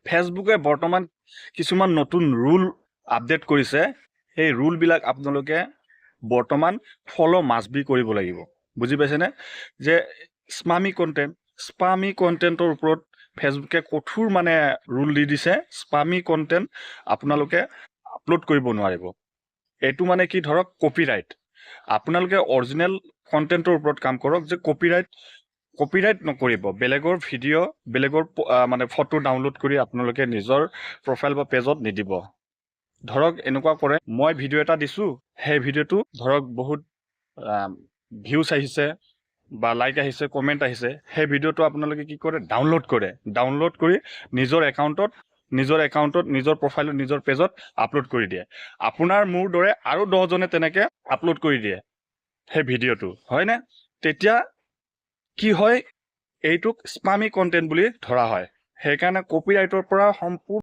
ফেচবুকে বৰ্তমান কিছুমান নতুন ৰুল আপডেট কৰিছে। সেই ৰুলবিলাক আপোনালোকে বৰ্তমান ফ'ল' মাষ্ট বি কৰিব লাগিব। বুজি পাইছেনে? যে স্পামি কণ্টেণ্টৰ ওপৰত ফেচবুকে কঠোৰ মানে ৰুল দি দিছে। স্পামি কণ্টেণ্ট আপোনালোকে আপলোড কৰিব নোৱাৰিব। এইটো মানে কি, ধৰক কপিৰাইট। আপোনালোকে অৰিজিনেল কণ্টেণ্টৰ ওপৰত কাম কৰক, যে কপিৰাইট নকৰিব। বেলেগৰ ভিডিঅ', বেলেগৰ মানে ফটো ডাউনলোড কৰি আপোনালোকে নিজৰ প্ৰফাইল বা পেজত নিদিব। ধৰক এনেকুৱা কৰে, মই ভিডিঅ' এটা দিছোঁ, সেই ভিডিঅ'টো ধৰক বহুত ভিউজ আহিছে বা লাইক আহিছে, কমেণ্ট আহিছে, সেই ভিডিঅ'টো আপোনালোকে কি কৰে, ডাউনলোড কৰি নিজৰ একাউণ্টত, নিজৰ প্ৰফাইলত, নিজৰ পেজত আপলোড কৰি দিয়ে। আপোনাৰ মোৰ দৰে আৰু 10জনে তেনেকে আপলোড কৰি দিয়ে সেই ভিডিঅ'টো, হয়নে? তেতিয়া কি হয়, এইটোক স্পামি কণ্টেণ্ট বুলি ধৰা হয়। সেইকাৰণে কপিৰাইটৰ পৰা সম্পূৰ্ণ